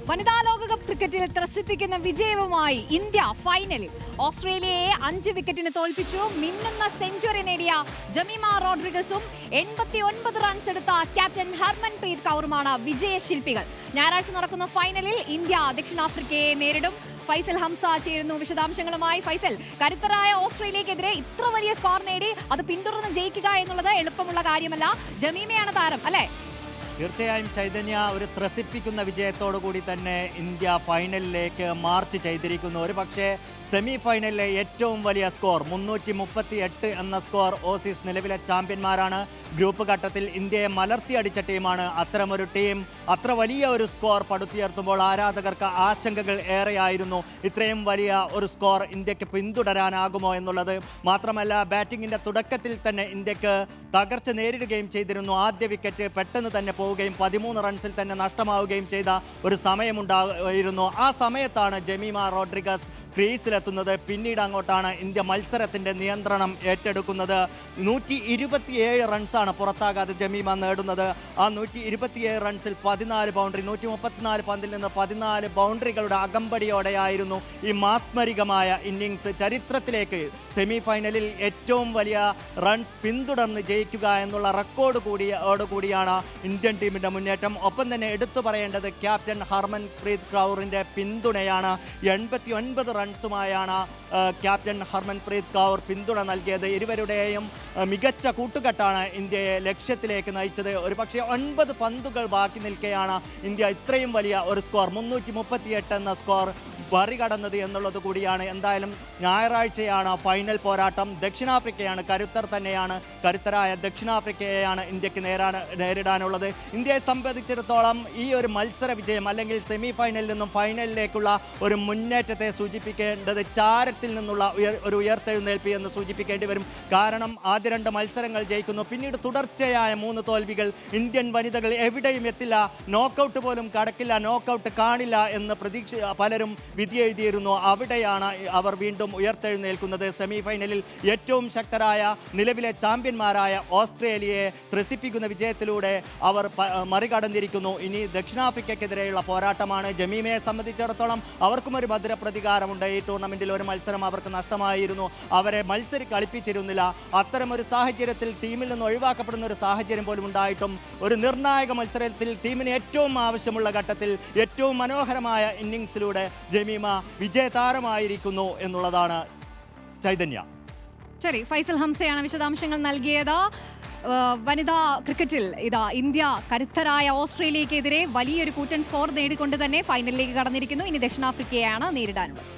വനിതാ ലോകകപ്പ് ക്രിക്കറ്റിൽ ത്രസിപ്പിക്കുന്ന വിജയവുമായി ഇന്ത്യ ഫൈനലിൽ ഓസ്ട്രേലിയയെ 5 വിക്കറ്റിന് തോൽപ്പിച്ചു. മിന്നുന്ന സെഞ്ചുറി നേടിയ ജമീമ റോഡ്രിഗസും 89 റൺസ് എടുത്ത ക്യാപ്റ്റൻ ഹർമൻപ്രീത് കൗറുമാണ് വിജയശില്പികൾ. ഞായറാഴ്ച നടക്കുന്ന ഫൈനലിൽ ഇന്ത്യ ദക്ഷിണാഫ്രിക്കയെ നേരിടും. ഫൈസൽ ഹംസ ചേരുന്നു വിശദാംശങ്ങളുമായി. ഫൈസൽ, കരുത്തരായ ഓസ്ട്രേലിയക്കെതിരെ ഇത്ര വലിയ സ്കോർ നേടി അത് പിന്തുടർന്ന് ജയിക്കുക എന്നുള്ളത് എളുപ്പമുള്ള കാര്യമല്ല. ജമീമയാണ് താരം, അല്ലേ? തീർച്ചയായും ചൈതന്യ, ഒരു ത്രസിപ്പിക്കുന്ന വിജയത്തോടു കൂടി തന്നെ ഇന്ത്യ ഫൈനലിലേക്ക് മാർച്ച് ചെയ്തിരിക്കുന്നു. ഒരു പക്ഷേ സെമി ഫൈനലിലെ ഏറ്റവും വലിയ സ്കോർ 338 എന്ന സ്കോർ. ഓസീസ് നിലവിലെ ചാമ്പ്യന്മാരാണ്. ഗ്രൂപ്പ് ഘട്ടത്തിൽ ഇന്ത്യയെ മലർത്തിയടിച്ച ടീമാണ്. അത്തരമൊരു ടീം അത്ര വലിയ ഒരു സ്കോർ പടുത്തുയർത്തുമ്പോൾ ആരാധകർക്ക് ആശങ്കകൾ ഏറെയായിരുന്നു. ഇത്രയും വലിയ ഒരു സ്കോർ ഇന്ത്യക്ക് പിന്തുടരാനാകുമോ എന്നുള്ളത്. മാത്രമല്ല, ബാറ്റിങ്ങിൻ്റെ തുടക്കത്തിൽ തന്നെ ഇന്ത്യക്ക് തകർച്ച നേരിടുകയും ചെയ്തിരുന്നു. ആദ്യ വിക്കറ്റ് പെട്ടെന്ന് തന്നെ പോവുകയും 13 റൺസിൽ തന്നെ നഷ്ടമാവുകയും ചെയ്ത ഒരു സമയമുണ്ടായിരുന്നു. ആ സമയത്താണ് ജമീമ റോഡ്രിഗസ് ക്രീസിലെത്തുന്നത്. പിന്നീട് അങ്ങോട്ടാണ് ഇന്ത്യ മത്സരത്തിൻ്റെ നിയന്ത്രണം ഏറ്റെടുക്കുന്നത്. 127 റൺസാണ് പുറത്താകാതെ ജമീമ നേടുന്നത്. ആ 127 റൺസിൽ 14 ബൗണ്ടറി, 134 പന്തിൽ നിന്ന് 14 ബൗണ്ടറികളുടെ അകമ്പടിയോടെയായിരുന്നു ഈ മാസ്മരികമായ ഇന്നിങ്സ്. ചരിത്രത്തിലേക്ക് സെമി ഫൈനലിൽ ഏറ്റവും വലിയ റൺസ് പിന്തുടർന്ന് ജയിക്കുക എന്നുള്ള റെക്കോർഡ് കൂടിയാണ് ഇന്ത്യൻ ടീമിൻ്റെ മുന്നേറ്റം. ഒപ്പം തന്നെ എടുത്തു പറയേണ്ടത് ക്യാപ്റ്റൻ ഹർമൻപ്രീത് കൗറിൻ്റെ പിന്തുണയാണ്. 89 റൺസുമായാണ് ക്യാപ്റ്റൻ ഹർമൻപ്രീത് കൗർ പിന്തുണ നൽകിയത്. ഇരുവരുടെയും മികച്ച കൂട്ടുകെട്ടാണ് ഇന്ത്യയെ ലക്ഷ്യത്തിലേക്ക് നയിച്ചത്. ഒരു പക്ഷേ 9 പന്തുകൾ ബാക്കി നിൽക്കെയാണ് ഇന്ത്യ ഇത്രയും വലിയ ഒരു സ്കോർ 338 എന്ന സ്കോർ മറികടന്നത് എന്നുള്ളത് കൂടിയാണ്. എന്തായാലും ഞായറാഴ്ചയാണ് ഫൈനൽ പോരാട്ടം. ദക്ഷിണാഫ്രിക്കയാണ് കരുത്തർ തന്നെയാണ്. കരുത്തരായ ദക്ഷിണാഫ്രിക്കയെയാണ് ഇന്ത്യക്ക് നേരിടാനുള്ളത്. ഇന്ത്യയെ സംബന്ധിച്ചിടത്തോളം ഈ ഒരു മത്സര വിജയം അല്ലെങ്കിൽ സെമി ഫൈനലിൽ നിന്നും ഫൈനലിലേക്കുള്ള ഒരു മുന്നേറ്റത്തെ സൂചിപ്പിക്കേണ്ടത് ചാരത്തിൽ നിന്നുള്ള ഒരു ഉയർത്തെഴുന്നേൽപ്പ് എന്ന് സൂചിപ്പിക്കേണ്ടി വരും. കാരണം ആദ്യ 2 മത്സരങ്ങൾ ജയിക്കുന്നു, പിന്നീട് തുടർച്ചയായ 3 തോൽവികൾ. ഇന്ത്യൻ വനിതകൾ എവിടെയും എത്തില്ല, നോക്കൗട്ട് പോലും കടക്കില്ല, നോക്കൗട്ട് കാണില്ല എന്ന് പലരും വിധി എഴുതിയിരുന്നു. അവിടെയാണ് അവർ വീണ്ടും ഉയർത്തെഴുന്നേൽക്കുന്നത്. സെമി ഫൈനലിൽ ഏറ്റവും ശക്തരായ നിലവിലെ ചാമ്പ്യന്മാരായ ഓസ്ട്രേലിയയെ ത്രസിപ്പിക്കുന്ന വിജയത്തിലൂടെ അവർ മറികടന്നിരിക്കുന്നു. ഇനി ദക്ഷിണാഫ്രിക്കയ്ക്കെതിരെയുള്ള പോരാട്ടമാണ്. ജമീമയെ സംബന്ധിച്ചിടത്തോളം അവർക്കും ഒരു ഭദ്ര പ്രതികാരമുണ്ട്. ഈ ടൂർണമെൻറ്റിൽ ഒരു മത്സരം അവർക്ക് നഷ്ടമായിരുന്നു. അവരെ കളിപ്പിച്ചിരുന്നില്ല. അത്തരമൊരു സാഹചര്യത്തിൽ ടീമിൽ നിന്ന് ഒഴിവാക്കപ്പെടുന്ന ഒരു സാഹചര്യം പോലും ഉണ്ടായിട്ടും ഒരു നിർണായക മത്സരത്തിൽ ടീമിന് ഏറ്റവും ആവശ്യമുള്ള ഘട്ടത്തിൽ ഏറ്റവും മനോഹരമായ ഇന്നിങ്സിലൂടെ ജമീമ വിജയതാരമായിരിക്കുന്നു എന്നുള്ളതാണ് ചൈതന്യ. ശരി, ഫൈസൽ ഹംസയാണ് വിശദാംശങ്ങൾ നൽകിയത്. വനിതാ ക്രിക്കറ്റിൽ ഇന്ത്യ കരുത്തരായ ഓസ്ട്രേലിയക്കെതിരെ വലിയൊരു കൂറ്റൻ സ്കോർ നേടിക്കൊണ്ട് തന്നെ ഫൈനലിലേക്ക് കടന്നിരിക്കുന്നു. ഇനി ദക്ഷിണാഫ്രിക്കയാണ് നേരിടാനുള്ളത്.